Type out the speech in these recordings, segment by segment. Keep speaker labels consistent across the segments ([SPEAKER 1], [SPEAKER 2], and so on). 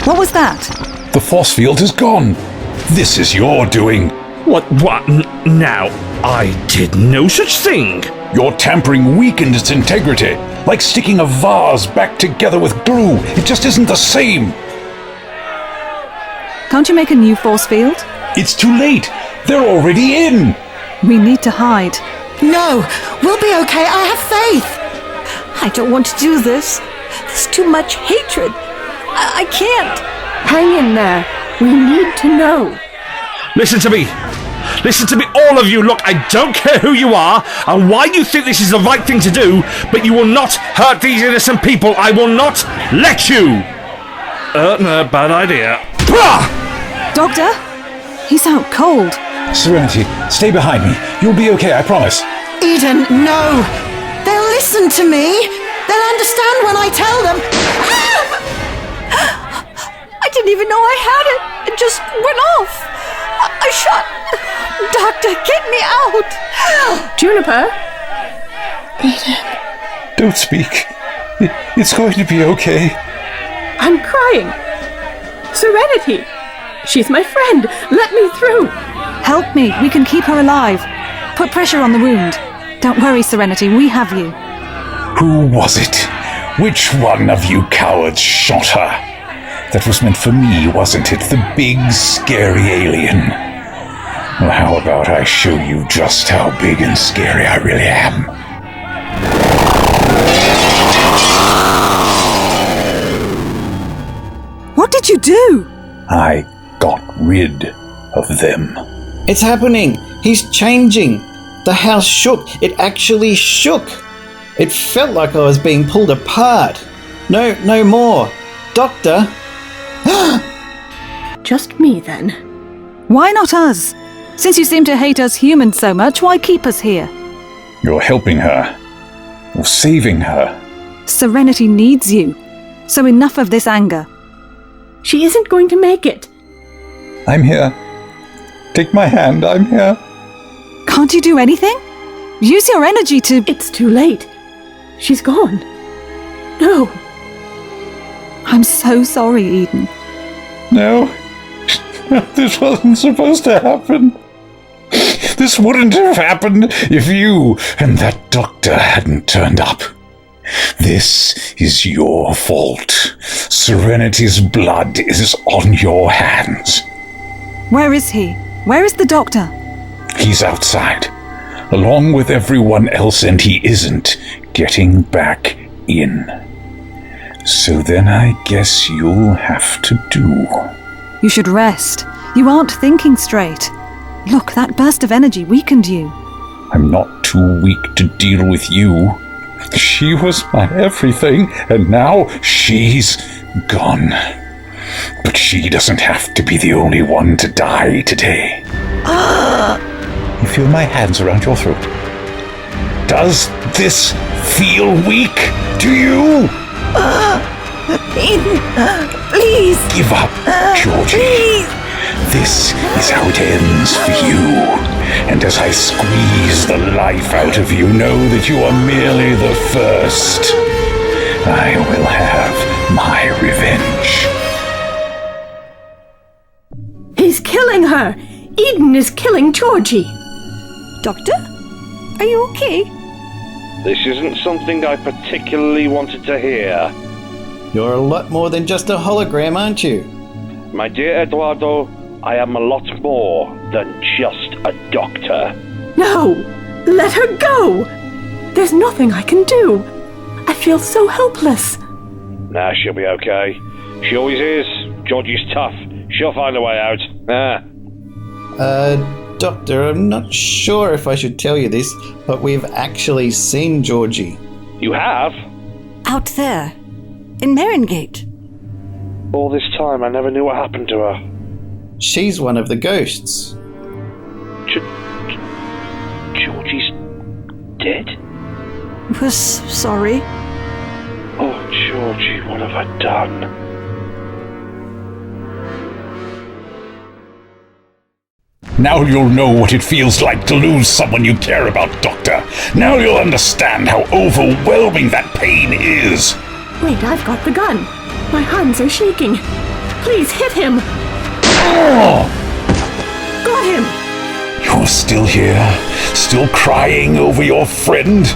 [SPEAKER 1] What was that?
[SPEAKER 2] The force field is gone. This is your doing.
[SPEAKER 3] What now? I did no such thing.
[SPEAKER 2] Your tampering weakened its integrity, like sticking a vase back together with glue. It just isn't the same.
[SPEAKER 1] Can't you make a new force field?
[SPEAKER 2] It's too late. They're already in.
[SPEAKER 1] We need to hide.
[SPEAKER 4] No, we'll be okay. I have faith.
[SPEAKER 5] I don't want to do this. There's too much hatred. I can't.
[SPEAKER 6] Hang in there. We need to know.
[SPEAKER 3] Listen to me. Listen to me, all of you. Look, I don't care who you are and why you think this is the right thing to do, but you will not hurt these innocent people. I will not let you. No, bad idea.
[SPEAKER 1] Doctor? He's out cold.
[SPEAKER 2] Serenity, stay behind me. You'll be okay, I promise.
[SPEAKER 4] Eden, no. They'll listen to me. They'll understand when I tell them.
[SPEAKER 5] I didn't even know I had it. It just went off. I shot. Doctor, get me out.
[SPEAKER 6] Juniper?
[SPEAKER 2] Eden. Don't speak. It's going to be okay.
[SPEAKER 6] I'm crying. Serenity. She's my friend. Let me through.
[SPEAKER 1] Help me. We can keep her alive. Put pressure on the wound. Don't worry, Serenity. We have you.
[SPEAKER 2] Who was it? Which one of you cowards shot her? That was meant for me, wasn't it? The big, scary alien. Well, how about I show you just how big and scary I really am?
[SPEAKER 1] What did you do?
[SPEAKER 2] I got rid of them.
[SPEAKER 7] It's happening. He's changing. The house shook. It actually shook. It felt like I was being pulled apart. No more. Doctor?
[SPEAKER 6] Just me, then.
[SPEAKER 1] Why not us? Since you seem to hate us humans so much, why keep us here?
[SPEAKER 2] You're helping her. You're saving her.
[SPEAKER 1] Serenity needs you. So enough of this anger.
[SPEAKER 6] She isn't going to make it.
[SPEAKER 2] I'm here. Take my hand, I'm here.
[SPEAKER 1] Can't you do anything? Use your energy to...
[SPEAKER 6] It's too late. She's gone. No.
[SPEAKER 1] I'm so sorry, Eden.
[SPEAKER 2] No. This wasn't supposed to happen. This wouldn't have happened if you and that doctor hadn't turned up. This is your fault. Serenity's blood is on your hands.
[SPEAKER 1] Where is he? Where is the doctor?
[SPEAKER 2] He's outside, along with everyone else, and he isn't getting back in. So then I guess you'll have to do.
[SPEAKER 1] You should rest. You aren't thinking straight. Look, that burst of energy weakened you.
[SPEAKER 2] I'm not too weak to deal with you. She was my everything, and now she's gone. But she doesn't have to be the only one to die today. You feel my hands around your throat. Does this feel weak to you?
[SPEAKER 5] Eden, please.
[SPEAKER 2] Give up, Georgie.
[SPEAKER 5] Please.
[SPEAKER 2] This is how it ends for you. And as I squeeze the life out of you, know that you are merely the first. I will have my revenge.
[SPEAKER 6] He's killing her. Eden is killing Georgie.
[SPEAKER 5] Doctor? Are you okay?
[SPEAKER 8] This isn't something I particularly wanted to hear.
[SPEAKER 7] You're a lot more than just a hologram, aren't you?
[SPEAKER 8] My dear Eduardo, I am a lot more than just a doctor.
[SPEAKER 6] No! Let her go! There's nothing I can do. I feel so helpless.
[SPEAKER 8] Nah, she'll be okay. She always is. Georgie's tough. She'll find a way out.
[SPEAKER 7] Doctor, I'm not sure if I should tell you this, but we've actually seen Georgie.
[SPEAKER 8] You have?
[SPEAKER 5] Out there. In Marringate.
[SPEAKER 8] All this time I never knew what happened to her.
[SPEAKER 7] She's one of the ghosts.
[SPEAKER 8] Georgie's dead?
[SPEAKER 5] We're sorry.
[SPEAKER 8] Oh, Georgie, what have I done?
[SPEAKER 2] Now you'll know what it feels like to lose someone you care about, Doctor. Now you'll understand how overwhelming that pain is.
[SPEAKER 6] Wait, I've got the gun. My hands are shaking. Please hit him! Got him!
[SPEAKER 2] You're still here? Still crying over your friend?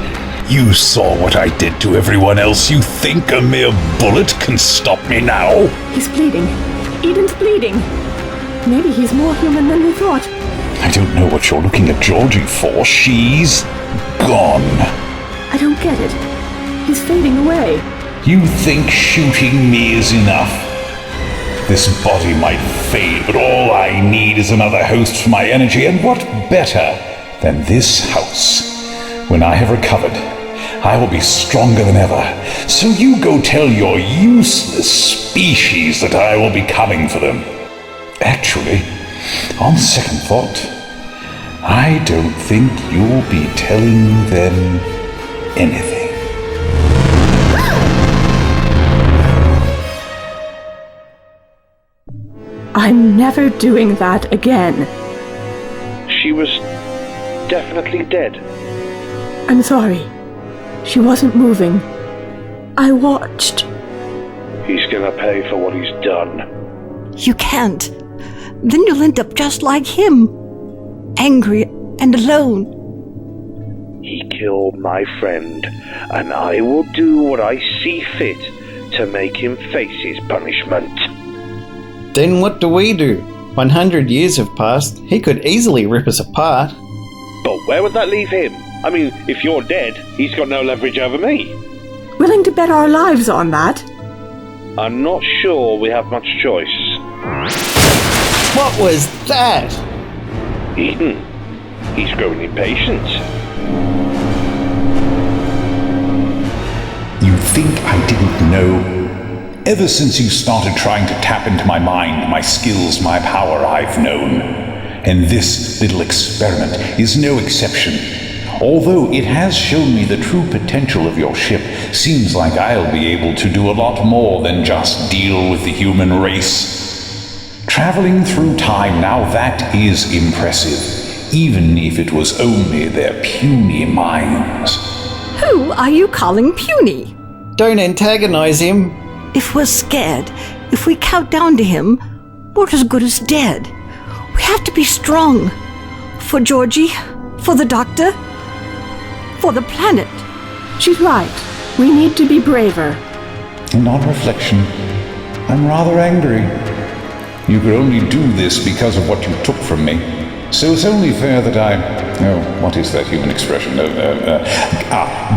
[SPEAKER 2] You saw what I did to everyone else. You think a mere bullet can stop me now?
[SPEAKER 6] He's bleeding. Eden's bleeding. Maybe he's more human than we thought.
[SPEAKER 2] I don't know what you're looking at Georgie for. She's gone.
[SPEAKER 6] I don't get it. He's fading away.
[SPEAKER 2] You think shooting me is enough? This body might fade, but all I need is another host for my energy, and what better than this house? When I have recovered, I will be stronger than ever. So you go tell your useless species that I will be coming for them. Actually, on second thought, I don't think you'll be telling them anything.
[SPEAKER 6] I'm never doing that again.
[SPEAKER 8] She was definitely dead.
[SPEAKER 6] I'm sorry. She wasn't moving. I watched.
[SPEAKER 8] He's gonna pay for what he's done.
[SPEAKER 5] You can't. Then you'll end up just like him. Angry and alone.
[SPEAKER 8] He killed my friend, and I will do what I see fit to make him face his punishment.
[SPEAKER 7] Then what do we do? 100 years have passed. He could easily rip us apart.
[SPEAKER 8] But where would that leave him? I mean, if you're dead, he's got no leverage over me.
[SPEAKER 6] Willing to bet our lives on that?
[SPEAKER 8] I'm not sure we have much choice.
[SPEAKER 7] What was that?
[SPEAKER 8] Eden, he's growing impatient.
[SPEAKER 2] You think I didn't know? Ever since you started trying to tap into my mind, my skills, my power, I've known. And this little experiment is no exception. Although it has shown me the true potential of your ship, seems like I'll be able to do a lot more than just deal with the human race. Traveling through time, now that is impressive, even if it was only their puny minds.
[SPEAKER 5] Who are you calling puny?
[SPEAKER 7] Don't antagonize him.
[SPEAKER 5] If we're scared, if we count down to him, we're as good as dead. We have to be strong. For Georgie, for the doctor, for the planet.
[SPEAKER 6] She's right. We need to be braver.
[SPEAKER 2] And on reflection, I'm rather angry. You could only do this because of what you took from me. So it's only fair that what is that human expression?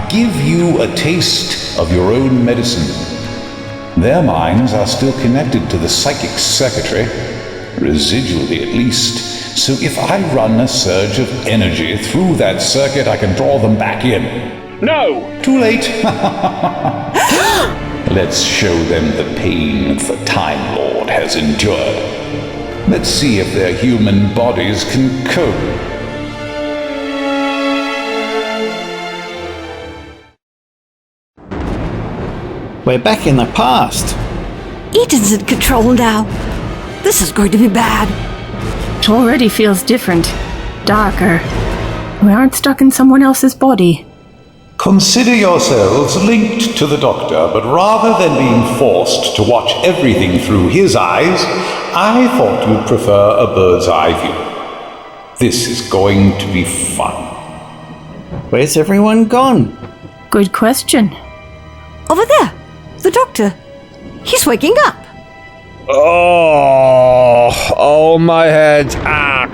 [SPEAKER 2] Give you a taste of your own medicine. Their minds are still connected to the psychic circuitry, residually at least. So if I run a surge of energy through that circuit, I can draw them back in.
[SPEAKER 8] No!
[SPEAKER 2] Too late. Let's show them the pain the Time Lord has endured. Let's see if their human bodies can cope.
[SPEAKER 7] We're back in the past.
[SPEAKER 5] Eden's in control now. This is going to be bad.
[SPEAKER 6] It already feels different. Darker. We aren't stuck in someone else's body.
[SPEAKER 2] Consider yourselves linked to the Doctor, but rather than being forced to watch everything through his eyes, I thought you'd prefer a bird's eye view. This is going to be fun.
[SPEAKER 7] Where's everyone gone?
[SPEAKER 6] Good question.
[SPEAKER 5] Over there, the doctor. He's waking up.
[SPEAKER 3] Oh, my head. Ah.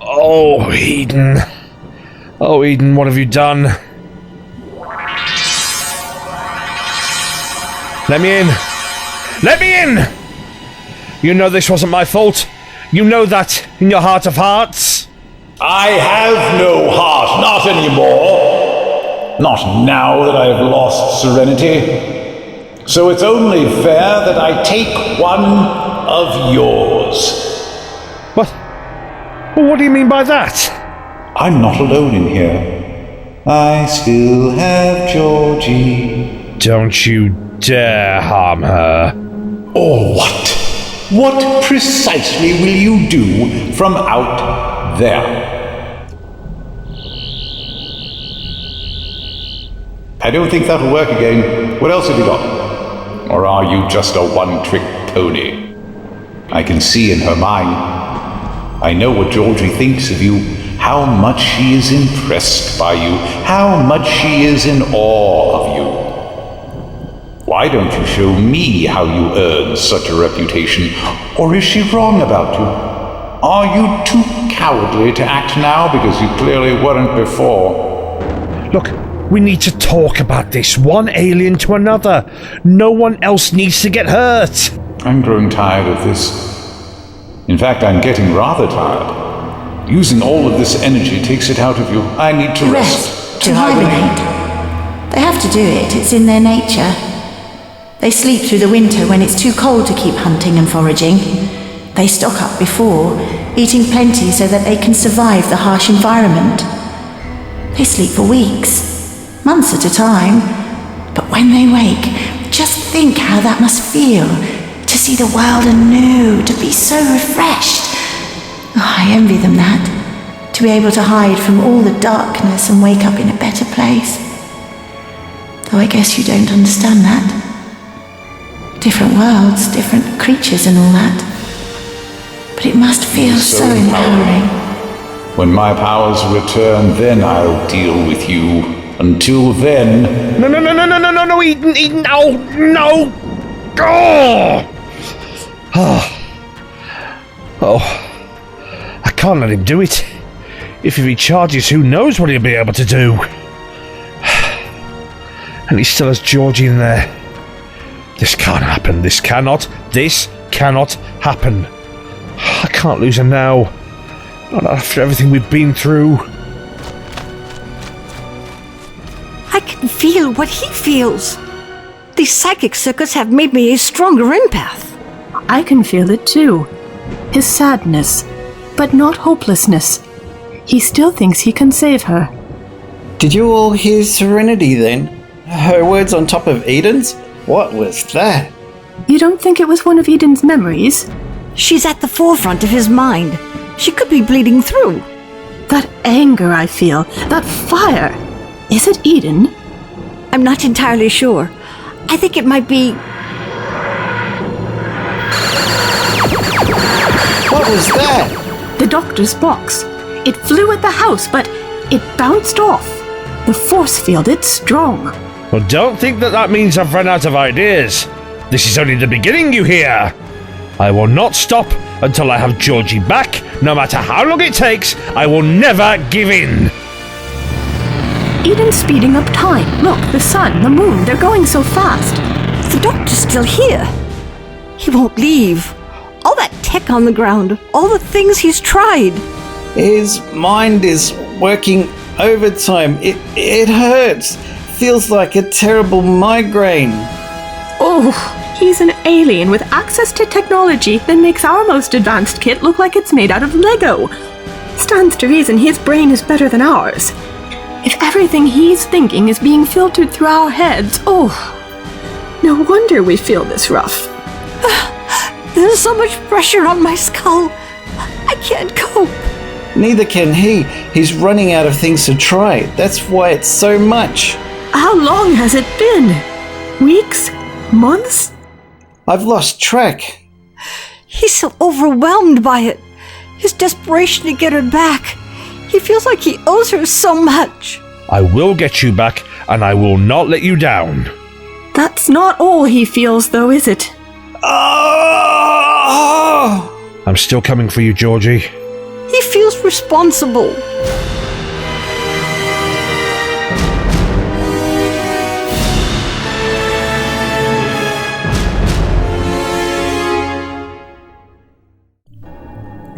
[SPEAKER 3] Oh, Eden. Oh, Eden, what have you done? Let me in. Let me in! You know this wasn't my fault. You know that in your heart of hearts.
[SPEAKER 2] I have no heart, not anymore. Not now that I have lost Serenity. So it's only fair that I take one of yours.
[SPEAKER 3] What? Well, what do you mean by that?
[SPEAKER 2] I'm not alone in here. I still have Georgie.
[SPEAKER 3] Don't you dare harm her.
[SPEAKER 2] Or what? What precisely will you do from out there? I don't think that'll work again. What else have you got? Or are you just a one-trick pony? I can see in her mind. I know what Georgie thinks of you, how much she is impressed by you, how much she is in awe of you. Why don't you show me how you earn such a reputation? Or is she wrong about you? Are you too cowardly to act now because you clearly weren't before?
[SPEAKER 3] Look, we need to talk about this, one alien to another. No one else needs to get hurt.
[SPEAKER 2] I'm growing tired of this. In fact, I'm getting rather tired. Using all of this energy takes it out of you. I need to rest.
[SPEAKER 9] To hibernate. They have to do it, it's in their nature. They sleep through the winter when it's too cold to keep hunting and foraging. They stock up before, eating plenty so that they can survive the harsh environment. They sleep for weeks, months at a time. But when they wake, just think how that must feel, to see the world anew, to be so refreshed. Oh, I envy them that, to be able to hide from all the darkness and wake up in a better place. Though I guess you don't understand that. Different worlds, different creatures and all that. But it must feel so empowering.
[SPEAKER 2] When my powers return, then I'll deal with you. Until then...
[SPEAKER 3] No, Eden, no! Oh, I can't let him do it. If he recharges, who knows what he'll be able to do. And he still has Georgie in there. This can't happen. This cannot happen. I can't lose her now. Not after everything we've been through.
[SPEAKER 5] I can feel what he feels. These psychic circuits have made me a stronger empath.
[SPEAKER 6] I can feel it too. His sadness, but not hopelessness. He still thinks he can save her.
[SPEAKER 7] Did you all hear Serenity then? Her words on top of Eden's? What was that?
[SPEAKER 6] You don't think it was one of Eden's memories?
[SPEAKER 5] She's at the forefront of his mind. She could be bleeding through.
[SPEAKER 6] That anger I feel, that fire. Is it Eden?
[SPEAKER 5] I'm not entirely sure. I think it might be...
[SPEAKER 7] What was that?
[SPEAKER 6] The doctor's box. It flew at the house, but it bounced off. The force field, it's strong.
[SPEAKER 3] Well, don't think that means I've run out of ideas. This is only the beginning, you hear? I will not stop until I have Georgie back. No matter how long it takes, I will never give in.
[SPEAKER 6] Eden's speeding up time. Look, the sun, the moon, they're going so fast.
[SPEAKER 5] The doctor's still here. He won't leave. All that tech on the ground, all the things he's tried.
[SPEAKER 7] His mind is working overtime. It hurts. Feels like a terrible migraine.
[SPEAKER 6] Oh, he's an alien with access to technology that makes our most advanced kit look like it's made out of Lego. Stands to reason his brain is better than ours. If everything he's thinking is being filtered through our heads, oh, no wonder we feel this rough.
[SPEAKER 5] There's so much pressure on my skull. I can't cope.
[SPEAKER 7] Neither can he. He's running out of things to try. That's why it's so much.
[SPEAKER 6] How long has it been? Weeks? Months?
[SPEAKER 7] I've lost track.
[SPEAKER 5] He's so overwhelmed by it. His desperation to get her back. He feels like he owes her so much.
[SPEAKER 3] I will get you back, and I will not let you down.
[SPEAKER 6] That's not all he feels, though, is it?
[SPEAKER 7] Oh!
[SPEAKER 3] I'm still coming for you, Georgie.
[SPEAKER 5] He feels responsible.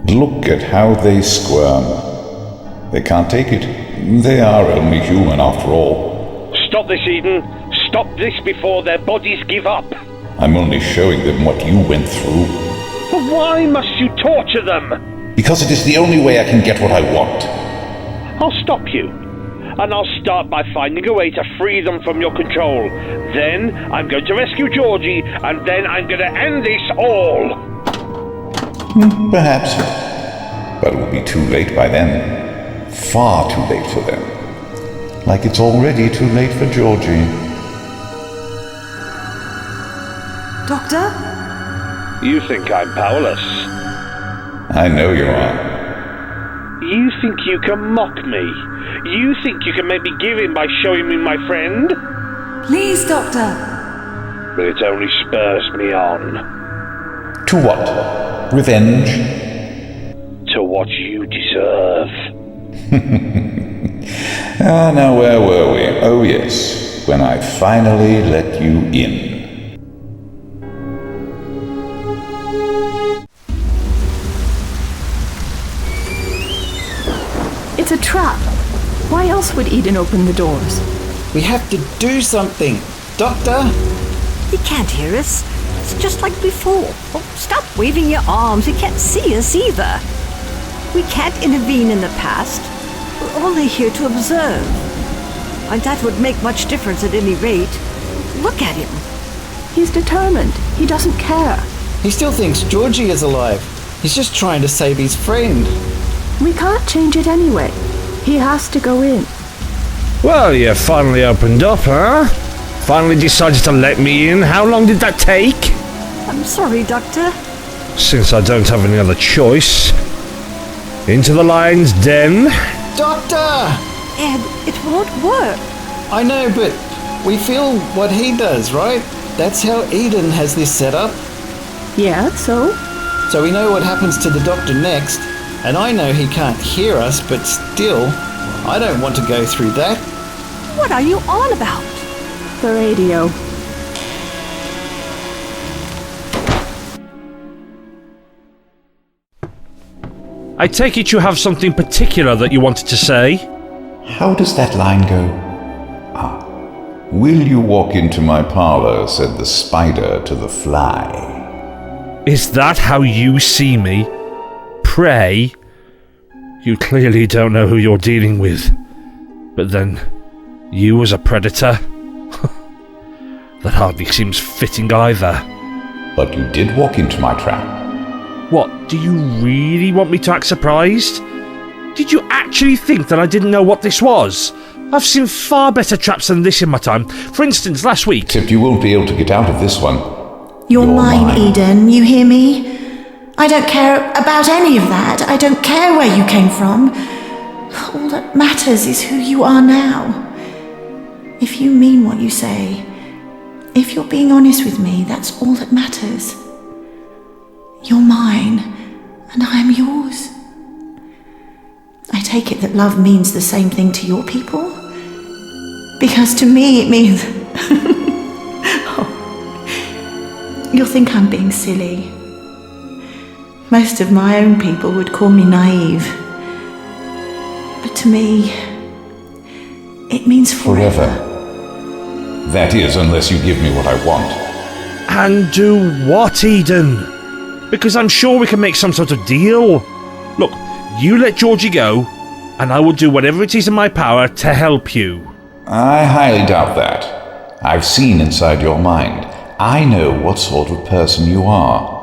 [SPEAKER 2] Look at how they squirm. They can't take it. They are only human after all.
[SPEAKER 8] Stop this, Eden. Stop this before their bodies give up.
[SPEAKER 2] I'm only showing them what you went through.
[SPEAKER 8] But why must you torture them?
[SPEAKER 2] Because it is the only way I can get what I want.
[SPEAKER 8] I'll stop you. And I'll start by finding a way to free them from your control. Then I'm going to rescue Georgie, and then I'm going to end this all.
[SPEAKER 2] Perhaps. But it will be too late by then. Far too late for them. Like it's already too late for Georgie.
[SPEAKER 1] Doctor?
[SPEAKER 8] You think I'm powerless.
[SPEAKER 2] I know you are.
[SPEAKER 8] You think you can mock me. You think you can make me give in by showing me my friend.
[SPEAKER 1] Please, Doctor.
[SPEAKER 8] But it only spurs me on.
[SPEAKER 2] To what? Revenge?
[SPEAKER 8] To what you deserve.
[SPEAKER 2] Now where were we? Oh yes, when I finally let you in.
[SPEAKER 6] It's a trap. Why else would Eden open the doors?
[SPEAKER 7] We have to do something. Doctor?
[SPEAKER 5] He can't hear us. It's just like before. Oh, stop waving your arms. He can't see us either. We can't intervene in the past. We're only here to observe. And that would make much difference at any rate. Look at him.
[SPEAKER 6] He's determined. He doesn't care.
[SPEAKER 7] He still thinks Georgie is alive. He's just trying to save his friend.
[SPEAKER 6] We can't change it anyway. He has to go in.
[SPEAKER 3] Well, you finally opened up, huh? Finally decided to let me in. How long did that take?
[SPEAKER 5] I'm sorry, Doctor.
[SPEAKER 3] Since I don't have any other choice. Into the lion's den.
[SPEAKER 7] Doctor!
[SPEAKER 5] Ed, it won't work.
[SPEAKER 7] I know, but we feel what he does, right? That's how Eden has this set up.
[SPEAKER 6] Yeah, so?
[SPEAKER 7] So we know what happens to the doctor next. And I know he can't hear us, but still, I don't want to go through that.
[SPEAKER 5] What are you on about?
[SPEAKER 6] The radio.
[SPEAKER 3] I take it you have something particular that you wanted to say?
[SPEAKER 2] How does that line go? Will you walk into my parlour, said the spider to the fly.
[SPEAKER 3] Is that how you see me? Pray? You clearly don't know who you're dealing with. But then, you as a predator? That hardly seems fitting either.
[SPEAKER 2] But you did walk into my trap.
[SPEAKER 3] What, do you really want me to act surprised? Did you actually think that I didn't know what this was? I've seen far better traps than this in my time. For instance, last week...
[SPEAKER 2] Except you won't be able to get out of this one.
[SPEAKER 9] You're mine, Eden, you hear me? I don't care about any of that. I don't care where you came from. All that matters is who you are now. If you mean what you say, if you're being honest with me, that's all that matters. You're mine, and I am yours. I take it that love means the same thing to your people? Because to me it means... Oh. You'll think I'm being silly. Most of my own people would call me naive. But to me, it means forever.
[SPEAKER 2] That is, unless you give me what I want.
[SPEAKER 3] And do what, Eden? Because I'm sure we can make some sort of deal. Look, you let Georgie go, and I will do whatever it is in my power to help you.
[SPEAKER 2] I highly doubt that. I've seen inside your mind. I know what sort of person you are.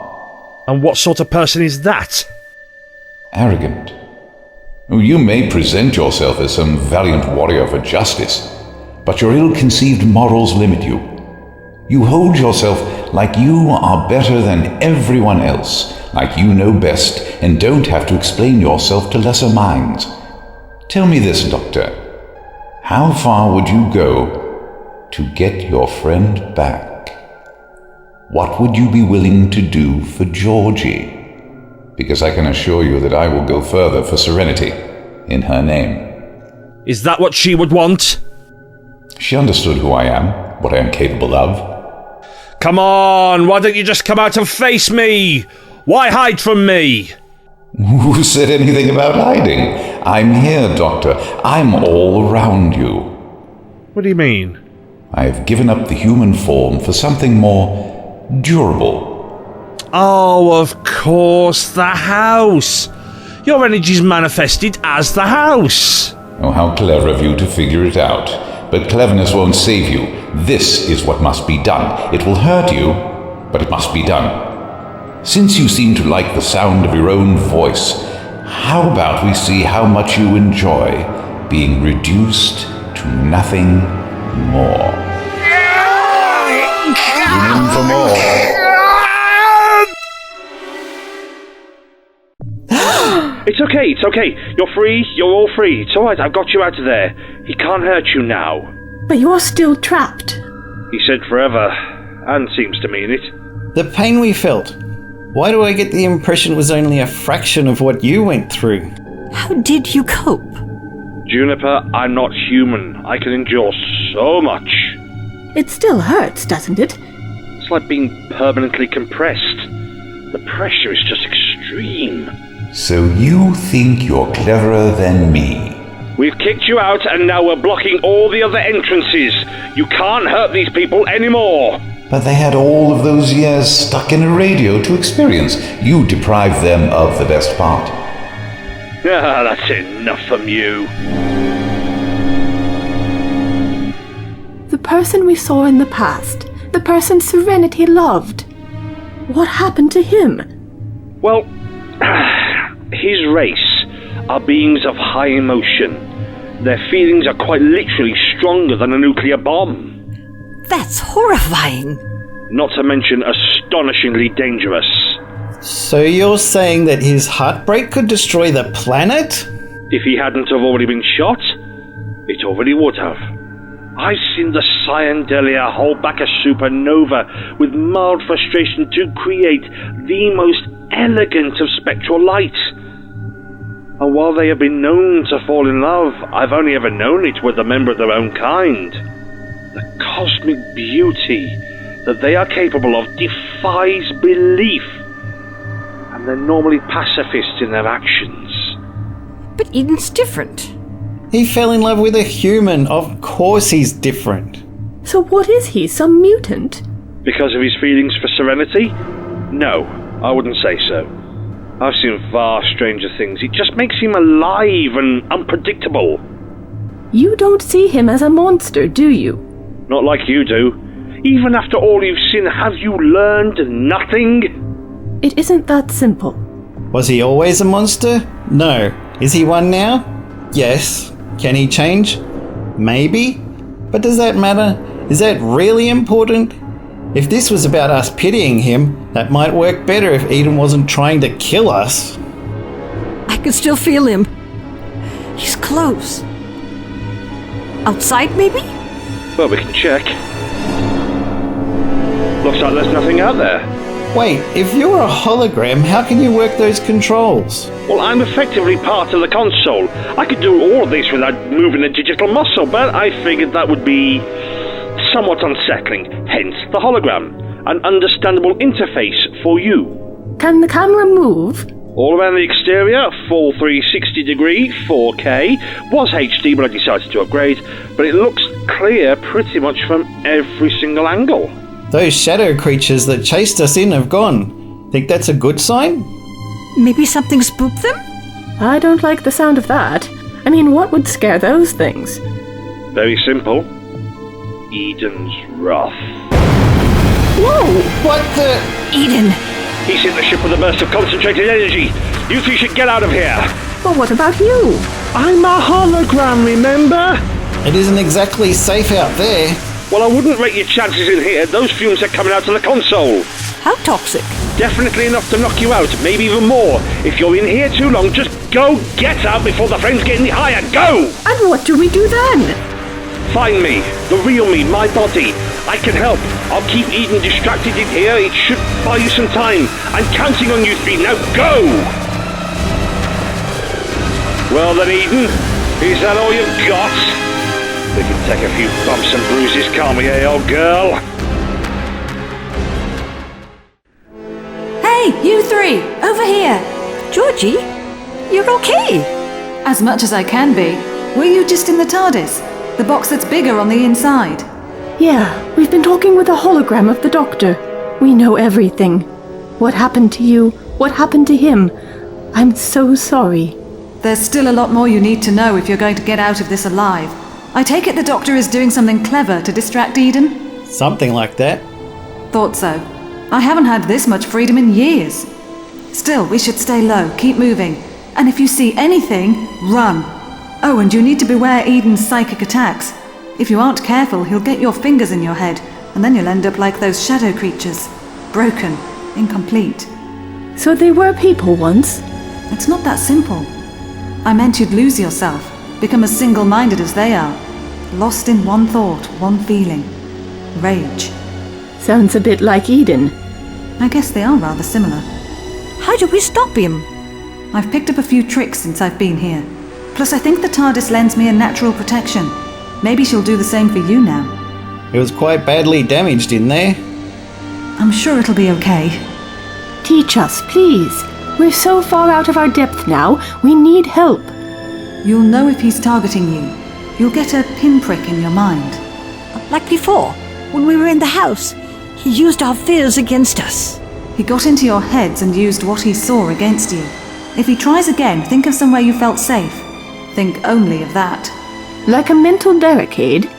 [SPEAKER 3] And what sort of person is that?
[SPEAKER 2] Arrogant. You may present yourself as some valiant warrior for justice, but your ill-conceived morals limit you. You hold yourself like you are better than everyone else, like you know best and don't have to explain yourself to lesser minds. Tell me this, Doctor. How far would you go to get your friend back? What would you be willing to do for Georgie? Because I can assure you that I will go further for Serenity, in her name.
[SPEAKER 3] Is that what she would want?
[SPEAKER 2] She understood who I am, what I am capable of.
[SPEAKER 3] Come on, why don't you just come out and face me? Why hide from me?
[SPEAKER 2] Who said anything about hiding? I'm here, Doctor. I'm all around you.
[SPEAKER 3] What do you mean?
[SPEAKER 2] I've given up the human form for something more durable.
[SPEAKER 3] Oh, of course, the house. Your energy's manifested as the house.
[SPEAKER 2] Oh, how clever of you to figure it out. But cleverness won't save you. This is what must be done. It will hurt you, but it must be done. Since you seem to like the sound of your own voice, how about we see how much you enjoy being reduced to nothing more? Tune in for more.
[SPEAKER 8] It's okay. You're free. You're all free. It's alright, I've got you out of there. He can't hurt you now.
[SPEAKER 6] But you're still trapped.
[SPEAKER 8] He said forever, and seems to mean it.
[SPEAKER 7] The pain we felt. Why do I get the impression it was only a fraction of what you went through?
[SPEAKER 5] How did you cope?
[SPEAKER 8] Juniper, I'm not human. I can endure so much.
[SPEAKER 6] It still hurts, doesn't it?
[SPEAKER 8] It's like being permanently compressed. The pressure is just extreme.
[SPEAKER 2] So you think you're cleverer than me?
[SPEAKER 8] We've kicked you out and now we're blocking all the other entrances. You can't hurt these people anymore.
[SPEAKER 2] But they had all of those years stuck in a radio to experience. You deprived them of the best part.
[SPEAKER 8] Ah, that's enough from you.
[SPEAKER 6] The person we saw in the past, the person Serenity loved. What happened to him?
[SPEAKER 8] Well, his race are beings of high emotion. Their feelings are quite literally stronger than a nuclear bomb.
[SPEAKER 5] That's horrifying.
[SPEAKER 8] Not to mention astonishingly dangerous.
[SPEAKER 7] So you're saying that his heartbreak could destroy the planet?
[SPEAKER 8] If he hadn't have already been shot, it already would have. I've seen the Cyandelia hold back a supernova with mild frustration to create the most elegant of spectral light. And while they have been known to fall in love, I've only ever known it with a member of their own kind. The cosmic beauty that they are capable of defies belief. And they're normally pacifists in their actions.
[SPEAKER 5] But Eden's different.
[SPEAKER 7] He fell in love with a human. Of course he's different.
[SPEAKER 6] So what is he, some mutant?
[SPEAKER 8] Because of his feelings for Serenity? No, I wouldn't say so. I've seen far stranger things. It just makes him alive and unpredictable.
[SPEAKER 6] You don't see him as a monster, do you?
[SPEAKER 8] Not like you do. Even after all you've seen, have you learned nothing?
[SPEAKER 6] It isn't that simple.
[SPEAKER 7] Was he always a monster? No. Is he one now? Yes. Can he change? Maybe. But does that matter? Is that really important? If this was about us pitying him, that might work better if Eden wasn't trying to kill us.
[SPEAKER 5] I can still feel him. He's close. Outside, maybe?
[SPEAKER 8] Well, we can check. Looks like there's nothing out there.
[SPEAKER 7] Wait, if you're a hologram, how can you work those controls?
[SPEAKER 8] Well, I'm effectively part of the console. I could do all of this without moving a digital muscle, but I figured that would be somewhat unsettling, hence the hologram. An understandable interface for you.
[SPEAKER 6] Can the camera move?
[SPEAKER 8] All around the exterior, full 360 degree, 4K, was HD but I decided to upgrade, but it looks clear pretty much from every single angle.
[SPEAKER 7] Those shadow creatures that chased us in have gone. Think that's a good sign?
[SPEAKER 5] Maybe something spooked them?
[SPEAKER 6] I don't like the sound of that. I mean, what would scare those things?
[SPEAKER 8] Very simple. Eden's wrath.
[SPEAKER 7] Whoa! What the?
[SPEAKER 5] Eden!
[SPEAKER 8] He's hit the ship with a burst of concentrated energy. You three should get out of here.
[SPEAKER 6] Well, what about you?
[SPEAKER 8] I'm a hologram, remember?
[SPEAKER 7] It isn't exactly safe out there.
[SPEAKER 8] Well, I wouldn't rate your chances in here. Those fumes are coming out of the console.
[SPEAKER 5] How toxic?
[SPEAKER 8] Definitely enough to knock you out, maybe even more. If you're in here too long, just go get out before the flames get any higher. Go!
[SPEAKER 6] And what do we do then?
[SPEAKER 8] Find me, the real me, my body. I can help. I'll keep Eden distracted in here. It should buy you some time. I'm counting on you three. Now go! Well then, Eden, is that all you've got? We can take a few bumps and bruises, can't we, eh, old girl?
[SPEAKER 1] Hey, you three! Over here!
[SPEAKER 5] Georgie, you're okay.
[SPEAKER 1] As much as I can be. Were you just in the TARDIS? The box that's bigger on the inside?
[SPEAKER 6] Yeah, we've been talking with a hologram of the Doctor. We know everything. What happened to you? What happened to him? I'm so sorry.
[SPEAKER 1] There's still a lot more you need to know if you're going to get out of this alive. I take it the Doctor is doing something clever to distract Eden?
[SPEAKER 7] Something like that.
[SPEAKER 1] Thought so. I haven't had this much freedom in years. Still, we should stay low, keep moving. And if you see anything, run. Oh, and you need to beware Eden's psychic attacks. If you aren't careful, he'll get your fingers in your head, and then you'll end up like those shadow creatures. Broken, incomplete.
[SPEAKER 6] So they were people once?
[SPEAKER 1] It's not that simple. I meant you'd lose yourself, become as single-minded as they are. Lost in one thought, one feeling. Rage.
[SPEAKER 6] Sounds a bit like Eden.
[SPEAKER 1] I guess they are rather similar.
[SPEAKER 5] How do we stop him?
[SPEAKER 1] I've picked up a few tricks since I've been here. Plus I think the TARDIS lends me a natural protection. Maybe she'll do the same for you now.
[SPEAKER 7] It was quite badly damaged in there.
[SPEAKER 1] I'm sure it'll be okay.
[SPEAKER 6] Teach us, please. We're so far out of our depth now, we need help.
[SPEAKER 1] You'll know if he's targeting you. You'll get a pinprick in your mind.
[SPEAKER 5] Like before, when we were in the house, he used our fears against us.
[SPEAKER 1] He got into your heads and used what he saw against you. If he tries again, think of somewhere you felt safe. Think only of that.
[SPEAKER 6] Like a mental barricade?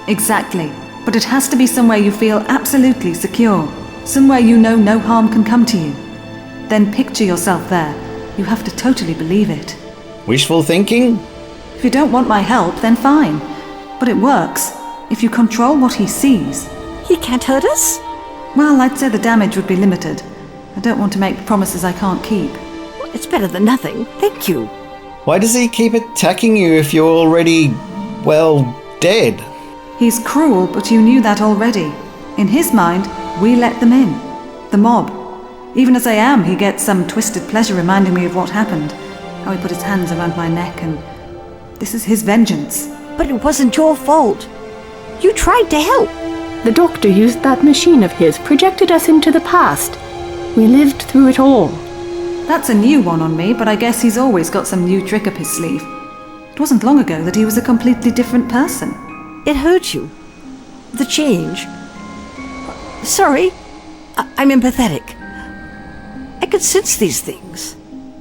[SPEAKER 1] Exactly. But it has to be somewhere you feel absolutely secure. Somewhere you know no harm can come to you. Then picture yourself there. You have to totally believe it.
[SPEAKER 7] Wishful thinking?
[SPEAKER 1] If you don't want my help, then fine. But it works. If you control what he sees.
[SPEAKER 5] He can't hurt us?
[SPEAKER 1] Well, I'd say the damage would be limited. I don't want to make promises I can't keep.
[SPEAKER 5] It's better than nothing. Thank you.
[SPEAKER 7] Why does he keep attacking you if you're already, well, dead?
[SPEAKER 1] He's cruel, but you knew that already. In his mind, we let them in. The mob. Even as I am, he gets some twisted pleasure reminding me of what happened. How he put his hands around my neck and... This is his vengeance.
[SPEAKER 5] But it wasn't your fault. You tried to help.
[SPEAKER 6] The doctor used that machine of his, projected us into the past. We lived through it all.
[SPEAKER 1] That's a new one on me, but I guess he's always got some new trick up his sleeve. It wasn't long ago that he was a completely different person.
[SPEAKER 5] It hurt you. The change. Sorry. I'm empathetic. I could sense these things.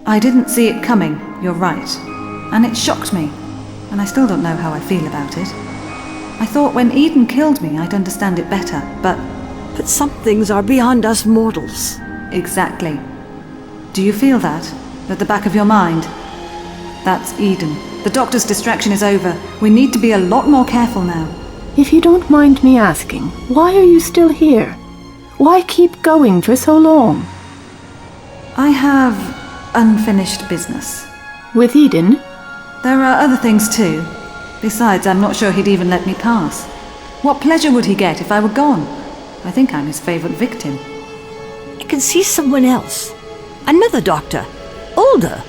[SPEAKER 1] I didn't see it coming, you're right. And it shocked me. And I still don't know how I feel about it. I thought when Eden killed me, I'd understand it better, but...
[SPEAKER 5] But some things are beyond us mortals.
[SPEAKER 1] Exactly. Do you feel that? At the back of your mind? That's Eden. The doctor's distraction is over. We need to be a lot more careful now.
[SPEAKER 6] If you don't mind me asking, why are you still here? Why keep going for so long?
[SPEAKER 1] I have unfinished business.
[SPEAKER 6] With Eden?
[SPEAKER 1] There are other things too. Besides, I'm not sure he'd even let me pass. What pleasure would he get if I were gone? I think I'm his favorite victim.
[SPEAKER 5] I can see someone else. Another doctor. Older.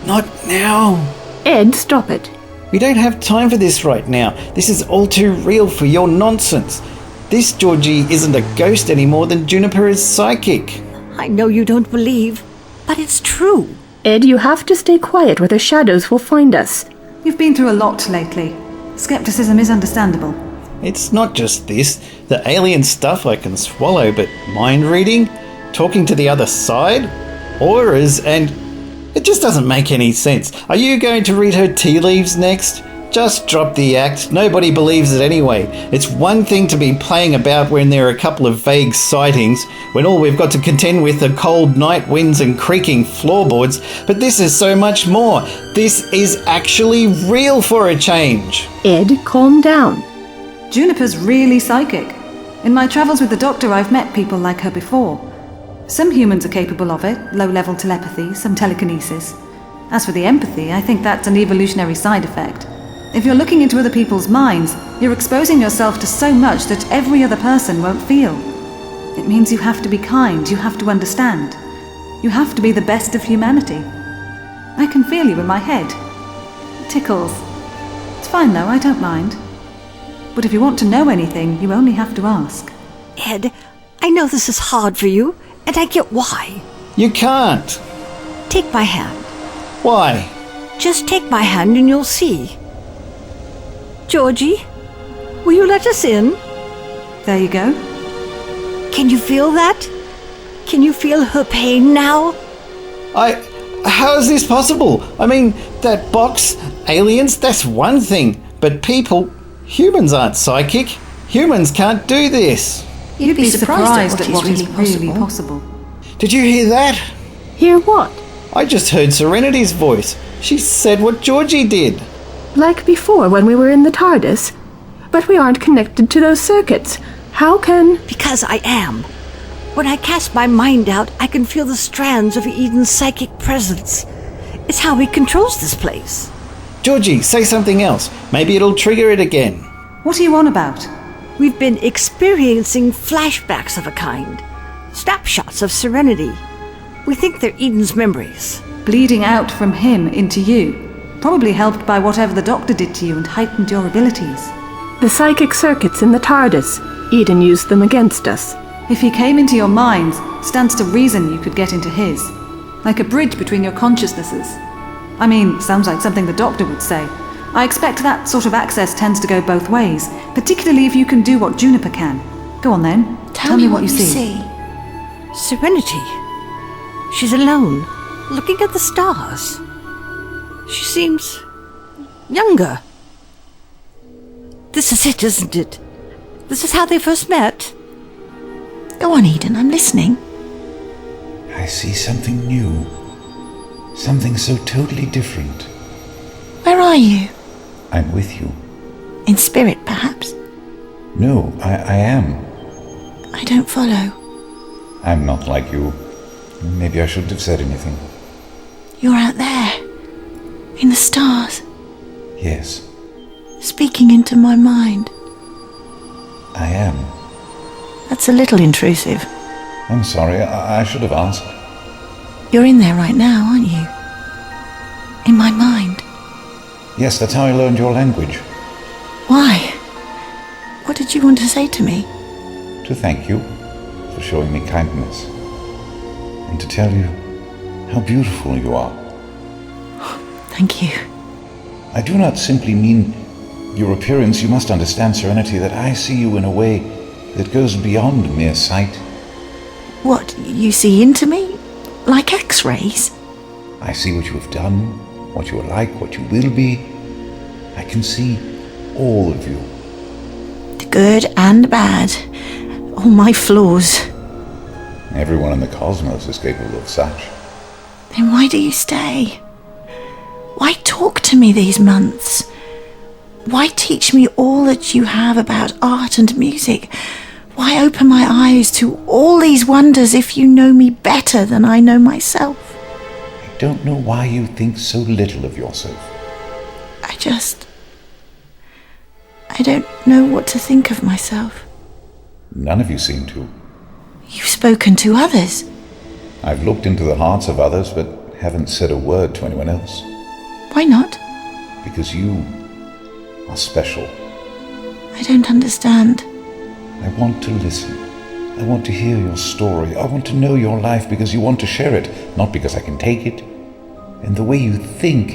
[SPEAKER 7] Not now.
[SPEAKER 6] Ed, stop it.
[SPEAKER 7] We don't have time for this right now. This is all too real for your nonsense. This Georgie isn't a ghost any more than Juniper is psychic.
[SPEAKER 5] I know you don't believe, but it's true.
[SPEAKER 6] Ed, you have to stay quiet or the shadows will find us.
[SPEAKER 1] You've been through a lot lately. Skepticism is understandable.
[SPEAKER 7] It's not just this. The alien stuff I can swallow, but mind reading? Talking to the other side? Auras and... It just doesn't make any sense. Are you going to read her tea leaves next? Just drop the act. Nobody believes it anyway. It's one thing to be playing about when there are a couple of vague sightings, when all we've got to contend with are cold night winds and creaking floorboards, but this is so much more. This is actually real for a change.
[SPEAKER 6] Ed, calm down.
[SPEAKER 1] Juniper's really psychic. In my travels with the Doctor, I've met people like her before. Some humans are capable of it, low-level telepathy, some telekinesis. As for the empathy, I think that's an evolutionary side effect. If you're looking into other people's minds, you're exposing yourself to so much that every other person won't feel. It means you have to be kind, you have to understand. You have to be the best of humanity. I can feel you in my head. It tickles. It's fine though, I don't mind. But if you want to know anything, you only have to ask.
[SPEAKER 5] Ed, I know this is hard for you, and I get why.
[SPEAKER 7] You can't.
[SPEAKER 5] Take my hand.
[SPEAKER 7] Why?
[SPEAKER 5] Just take my hand and you'll see. Georgie, will you let us in?
[SPEAKER 1] There you go.
[SPEAKER 5] Can you feel that? Can you feel her pain now?
[SPEAKER 7] How is this possible? I mean, that box, aliens, that's one thing. But people, humans aren't psychic. Humans can't do this.
[SPEAKER 1] You'd be surprised at what is really possible.
[SPEAKER 7] Did you hear that?
[SPEAKER 6] Hear what?
[SPEAKER 7] I just heard Serenity's voice. She said what Georgie did.
[SPEAKER 6] Like before when we were in the TARDIS. But we aren't connected to those circuits. How can...
[SPEAKER 5] Because I am. When I cast my mind out, I can feel the strands of Eden's psychic presence. It's how he controls this place.
[SPEAKER 7] Georgie, say something else. Maybe it'll trigger it again.
[SPEAKER 1] What are you on about?
[SPEAKER 5] We've been experiencing flashbacks of a kind. Snapshots of Serenity. We think they're Eden's memories.
[SPEAKER 1] Bleeding out from him into you. Probably helped by whatever the doctor did to you and heightened your abilities.
[SPEAKER 6] The psychic circuits in the TARDIS. Eden used them against us.
[SPEAKER 1] If he came into your mind, stands to reason you could get into his. Like a bridge between your consciousnesses. I mean, sounds like something the doctor would say. I expect that sort of access tends to go both ways, particularly if you can do what Juniper can. Go on then.
[SPEAKER 9] Tell me what you see.
[SPEAKER 5] Serenity. She's alone, looking at the stars. She seems younger. This is it, isn't it? This is how they first met.
[SPEAKER 9] Go on, Eden, I'm listening.
[SPEAKER 2] I see something new. Something so totally different.
[SPEAKER 9] Where are you?
[SPEAKER 2] I'm with you.
[SPEAKER 9] In spirit, perhaps?
[SPEAKER 2] No, I am.
[SPEAKER 9] I don't follow.
[SPEAKER 2] I'm not like you. Maybe I shouldn't have said anything.
[SPEAKER 9] You're out there. In the stars.
[SPEAKER 2] Yes,
[SPEAKER 9] Speaking into my mind.
[SPEAKER 2] I am.
[SPEAKER 9] That's a little intrusive.
[SPEAKER 2] I'm sorry, I should have asked.
[SPEAKER 9] You're in there right now, aren't you? In my mind.
[SPEAKER 2] Yes, that's how I learned your language.
[SPEAKER 9] Why? What did you want to say to me?
[SPEAKER 2] To thank you for showing me kindness. And to tell you how beautiful you are.
[SPEAKER 9] Thank you.
[SPEAKER 2] I do not simply mean your appearance. You must understand, Serenity, that I see you in a way that goes beyond mere sight.
[SPEAKER 9] What, you see into me? Like X-rays?
[SPEAKER 2] I see what you have done, what you are like, what you will be. I can see all of you.
[SPEAKER 9] The good and bad. All my flaws.
[SPEAKER 2] Everyone in the cosmos is capable of such.
[SPEAKER 9] Then why do you stay? Why talk to me these months? Why teach me all that you have about art and music? Why open my eyes to all these wonders if you know me better than I know myself?
[SPEAKER 2] I don't know why you think so little of yourself.
[SPEAKER 9] I don't know what to think of myself.
[SPEAKER 2] None of you seem to.
[SPEAKER 9] You've spoken to others.
[SPEAKER 2] I've looked into the hearts of others, but haven't said a word to anyone else.
[SPEAKER 9] Why not?
[SPEAKER 2] Because you are special.
[SPEAKER 9] I don't understand.
[SPEAKER 2] I want to listen. I want to hear your story. I want to know your life because you want to share it, not because I can take it. And the way you think,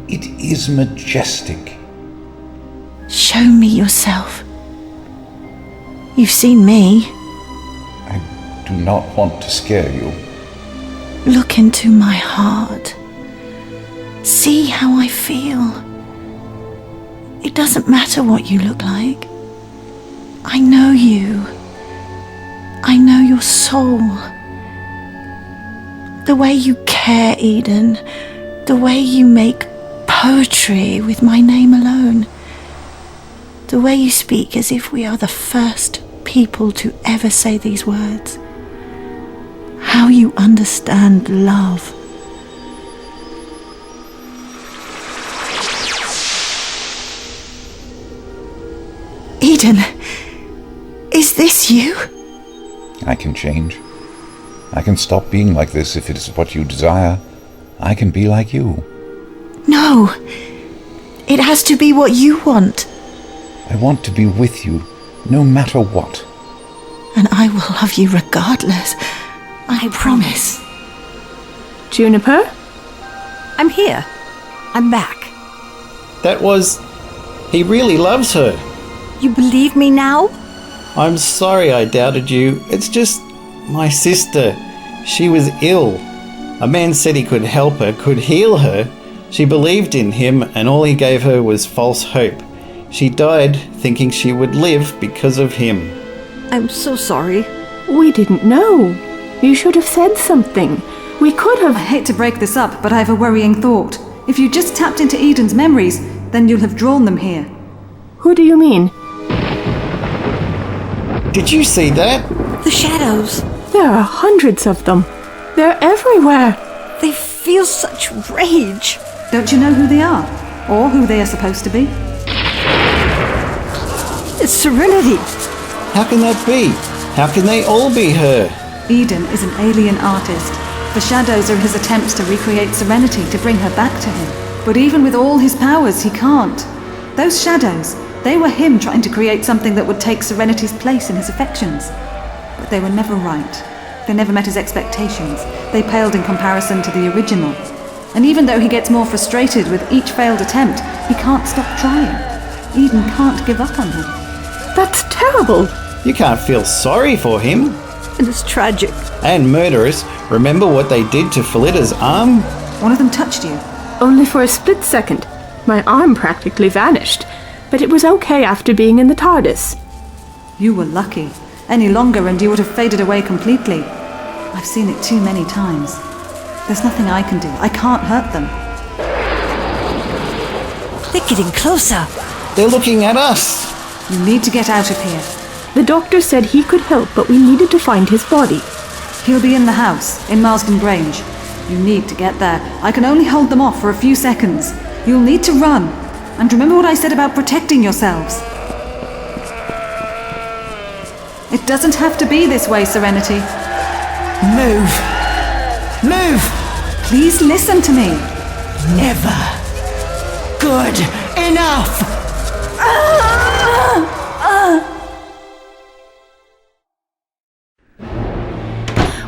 [SPEAKER 2] it is majestic.
[SPEAKER 9] Show me yourself. You've seen me.
[SPEAKER 2] I do not want to scare you.
[SPEAKER 9] Look into my heart. See how I feel. It doesn't matter what you look like. I know you. I know your soul. The way you care, Eden. The way you make poetry with my name alone. The way you speak as if we are the first people to ever say these words. How you understand love. Eden, is this you?
[SPEAKER 2] I can change. I can stop being like this if it is what you desire. I can be like you.
[SPEAKER 9] No, it has to be what you want.
[SPEAKER 2] I want to be with you, no matter what.
[SPEAKER 9] And I will love you regardless. I promise.
[SPEAKER 6] Juniper?
[SPEAKER 5] I'm here. I'm back.
[SPEAKER 7] He really loves her.
[SPEAKER 5] You believe me now?
[SPEAKER 7] I'm sorry I doubted you. It's just my sister. She was ill. A man said he could help her, could heal her. She believed in him, and all he gave her was false hope. She died thinking she would live because of him.
[SPEAKER 5] I'm so sorry.
[SPEAKER 6] We didn't know. You should have said something. We could have...
[SPEAKER 1] I hate to break this up, but I have a worrying thought. If you just tapped into Eden's memories, then you'll have drawn them here.
[SPEAKER 6] Who do you mean?
[SPEAKER 7] Did you see that?
[SPEAKER 5] The shadows.
[SPEAKER 6] There are hundreds of them. They're everywhere.
[SPEAKER 5] They feel such rage.
[SPEAKER 1] Don't you know who they are? Or who they are supposed to be?
[SPEAKER 5] It's Serenity.
[SPEAKER 7] How can that be? How can they all be her?
[SPEAKER 1] Eden is an alien artist. The shadows are his attempts to recreate Serenity to bring her back to him. But even with all his powers, he can't. Those shadows, they were him trying to create something that would take Serenity's place in his affections. But they were never right. They never met his expectations. They paled in comparison to the original. And even though he gets more frustrated with each failed attempt, he can't stop trying. Eden can't give up on him.
[SPEAKER 6] That's terrible.
[SPEAKER 7] You can't feel sorry for him.
[SPEAKER 5] And it's tragic.
[SPEAKER 7] And murderous. Remember what they did to Phyllida's arm?
[SPEAKER 1] One of them touched you.
[SPEAKER 6] Only for a split second. My arm practically vanished. But it was okay after being in the TARDIS.
[SPEAKER 1] You were lucky. Any longer and you would have faded away completely. I've seen it too many times. There's nothing I can do. I can't hurt them.
[SPEAKER 5] They're getting closer.
[SPEAKER 7] They're looking at us.
[SPEAKER 1] You need to get out of here.
[SPEAKER 6] The doctor said he could help, but we needed to find his body.
[SPEAKER 1] He'll be in the house, in Marsden Grange. You need to get there. I can only hold them off for a few seconds. You'll need to run. And remember what I said about protecting yourselves. It doesn't have to be this way, Serenity.
[SPEAKER 4] Move! Move!
[SPEAKER 1] Please listen to me.
[SPEAKER 4] Never. Good enough!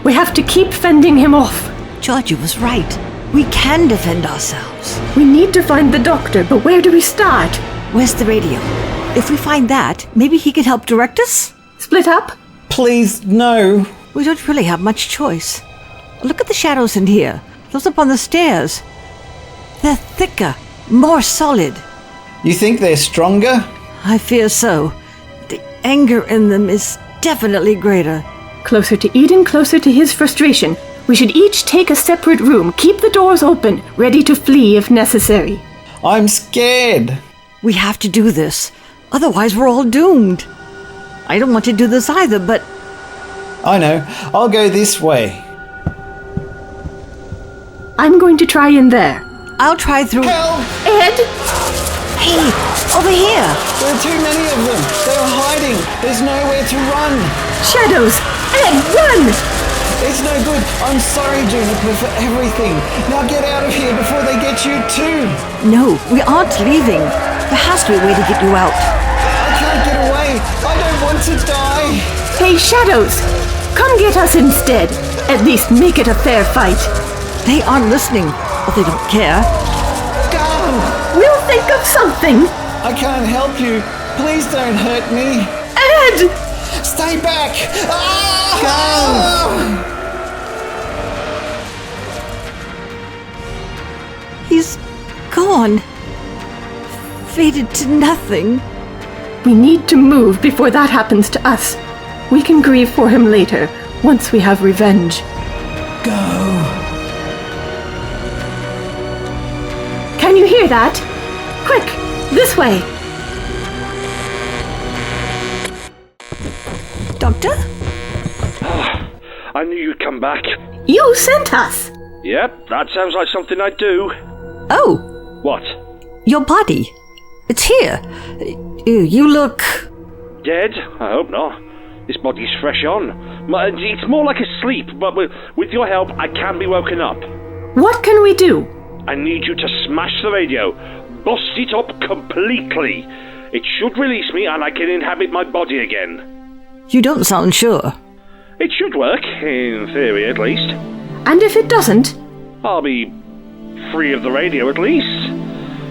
[SPEAKER 6] We have to keep fending him off.
[SPEAKER 5] Georgie was right. We can defend ourselves.
[SPEAKER 6] We need to find the doctor, but where do we start?
[SPEAKER 5] Where's the radio? If we find that, maybe he can help direct us?
[SPEAKER 6] Split up?
[SPEAKER 7] Please, no.
[SPEAKER 5] We don't really have much choice. Look at the shadows in here. Those up on the stairs. They're thicker, more solid.
[SPEAKER 7] You think they're stronger?
[SPEAKER 5] I fear so. The anger in them is definitely greater.
[SPEAKER 6] Closer to Eden, closer to his frustration. We should each take a separate room, keep the doors open, ready to flee if necessary.
[SPEAKER 7] I'm scared.
[SPEAKER 5] We have to do this. Otherwise, we're all doomed. I don't want to do this either, but...
[SPEAKER 7] I know. I'll go this way.
[SPEAKER 6] I'm going to try in there.
[SPEAKER 5] I'll try through...
[SPEAKER 7] Help!
[SPEAKER 6] Ed!
[SPEAKER 5] Hey, over here!
[SPEAKER 7] There are too many of them. They're hiding. There's nowhere to run.
[SPEAKER 6] Shadows! Ed, run!
[SPEAKER 7] It's no good. I'm sorry, Juniper, for everything. Now get out of here before they get you too.
[SPEAKER 5] No, we aren't leaving. There has to be a way to get you out.
[SPEAKER 7] I can't get away. I don't want to die.
[SPEAKER 6] Hey, Shadows! Come get us instead. At least make it a fair fight.
[SPEAKER 5] They aren't listening, or they don't care.
[SPEAKER 7] Go!
[SPEAKER 6] We'll think of something.
[SPEAKER 7] I can't help you. Please don't hurt me.
[SPEAKER 6] Ed!
[SPEAKER 7] Stay back! Ah!
[SPEAKER 5] Go! He's gone. Faded to nothing.
[SPEAKER 6] We need to move before that happens to us. We can grieve for him later, once we have revenge.
[SPEAKER 4] Go!
[SPEAKER 6] Can you hear that? Quick, this way.
[SPEAKER 5] Doctor?
[SPEAKER 8] I knew you'd come back.
[SPEAKER 6] You sent us.
[SPEAKER 8] Yep, that sounds like something I'd do.
[SPEAKER 5] Oh,
[SPEAKER 8] What?
[SPEAKER 5] your body. It's here. You look...
[SPEAKER 8] Dead? I hope not. This body's fresh on. It's more like a sleep, but with your help, I can be woken up.
[SPEAKER 6] What can we do?
[SPEAKER 8] I need you to smash the radio. Bust it up completely. It should release me and I can inhabit my body again.
[SPEAKER 5] You don't sound sure.
[SPEAKER 8] It should work, in theory at least.
[SPEAKER 6] And if it doesn't?
[SPEAKER 8] I'll be free of the radio at least.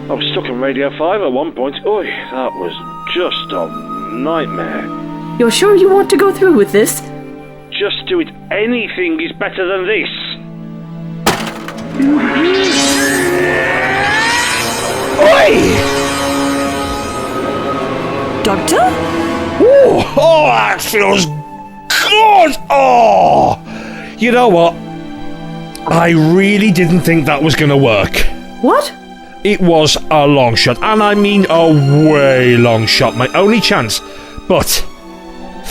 [SPEAKER 8] I was stuck in Radio 5 at one point. Oy, that was just a nightmare.
[SPEAKER 6] You're sure you want to go through with this?
[SPEAKER 8] Just do it. Anything is better than this.
[SPEAKER 3] Oi!
[SPEAKER 5] Doctor?
[SPEAKER 3] Oh, that feels good! Oh! You know what? I really didn't think that was going to work.
[SPEAKER 6] What?
[SPEAKER 3] It was a long shot, and I mean a way long shot, my only chance. But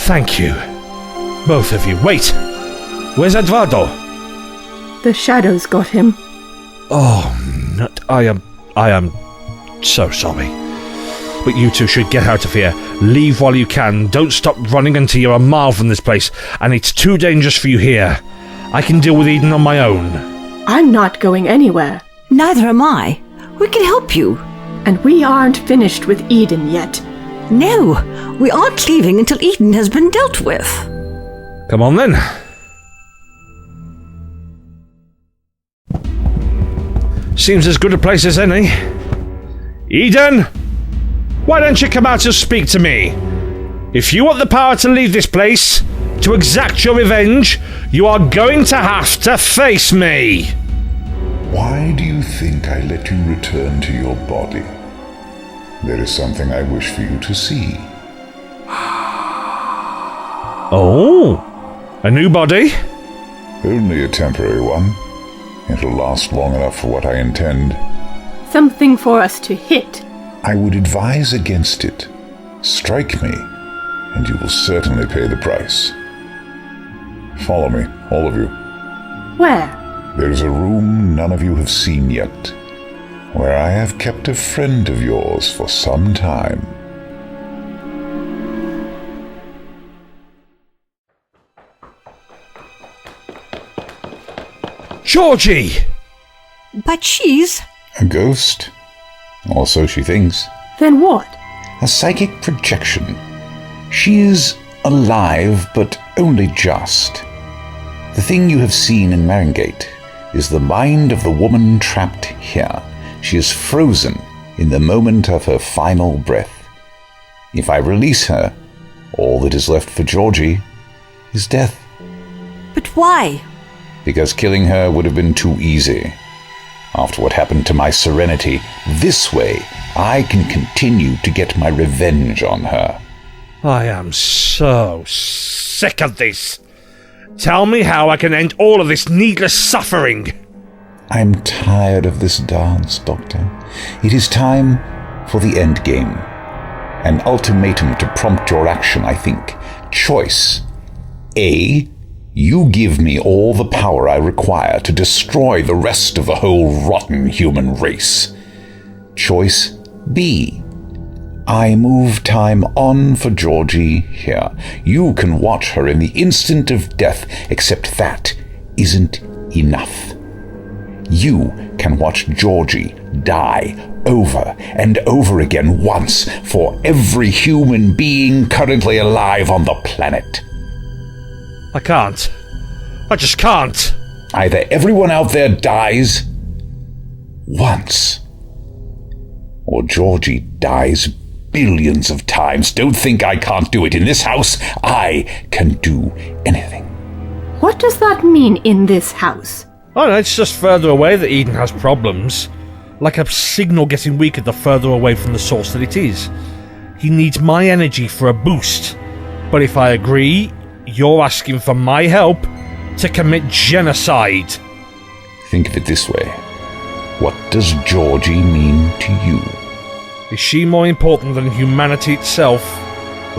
[SPEAKER 3] Thank you. Both of you. Wait! Where's Eduardo?
[SPEAKER 6] The shadows got him.
[SPEAKER 3] Oh, I am so sorry. But you two should get out of here. Leave while you can. Don't stop running until you're a mile from this place, and it's too dangerous for you here. I can deal with Eden on my own.
[SPEAKER 6] I'm not going anywhere.
[SPEAKER 5] Neither am I. We can help you.
[SPEAKER 6] And we aren't finished with Eden yet.
[SPEAKER 5] No, we aren't leaving until Eden has been dealt with.
[SPEAKER 3] Come on then. Seems as good a place as any. Eden! Why don't you come out and speak to me? If you want the power to leave this place, to exact your revenge, you are going to have to face me!
[SPEAKER 2] Why do you think I let you return to your body? There is something I wish for you to see.
[SPEAKER 3] Oh, a new body?
[SPEAKER 2] Only a temporary one. It'll last long enough for what I intend.
[SPEAKER 6] Something for us to hit.
[SPEAKER 2] I would advise against it. Strike me, and you will certainly pay the price. Follow me, all of you.
[SPEAKER 6] Where?
[SPEAKER 2] There's a room none of you have seen yet, where I have kept a friend of yours for some time.
[SPEAKER 3] Georgie!
[SPEAKER 5] But she's...
[SPEAKER 2] A ghost? Or so she thinks.
[SPEAKER 6] Then what?
[SPEAKER 2] A psychic projection. She is alive, but only just. The thing you have seen in Marringate is the mind of the woman trapped here. She is frozen in the moment of her final breath. If I release her, all that is left for Georgie is death.
[SPEAKER 5] But why?
[SPEAKER 2] Because killing her would have been too easy. After what happened to my Serenity, this way I can continue to get my revenge on her.
[SPEAKER 3] I am so sick of this. Tell me how I can end all of this needless suffering.
[SPEAKER 2] I'm tired of this dance, Doctor. It is time for the end game. An ultimatum to prompt your action, I think. Choice. A. You give me all the power I require to destroy the rest of the whole rotten human race. Choice B. I move time on for Georgie here. You can watch her in the instant of death, except that isn't enough. You can watch Georgie die over and over again once for every human being currently alive on the planet.
[SPEAKER 3] I can't. I just can't.
[SPEAKER 2] Either everyone out there dies once, or Georgie dies billions of times. Don't think I can't do it. In this house, I can do anything.
[SPEAKER 6] What does that mean, in this house?
[SPEAKER 3] Oh no, it's just further away that Eden has problems. Like a signal getting weaker the further away from the source that it is. He needs my energy for a boost. But if I agree, you're asking for my help to commit genocide.
[SPEAKER 2] Think of it this way. What does Georgie mean to you?
[SPEAKER 3] Is she more important than humanity itself?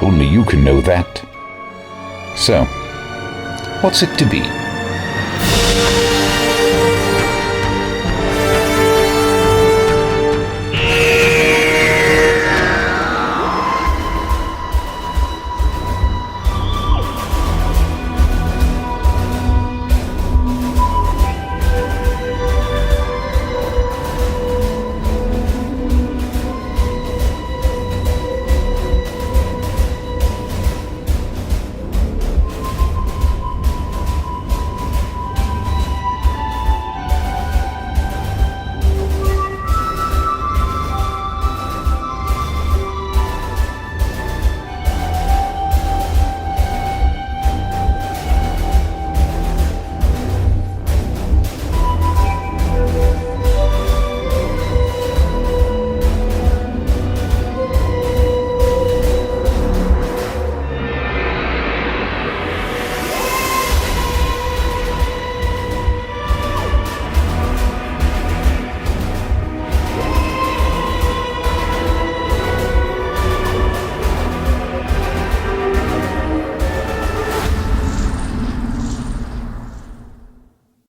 [SPEAKER 2] Only you can know that. So, what's it to be?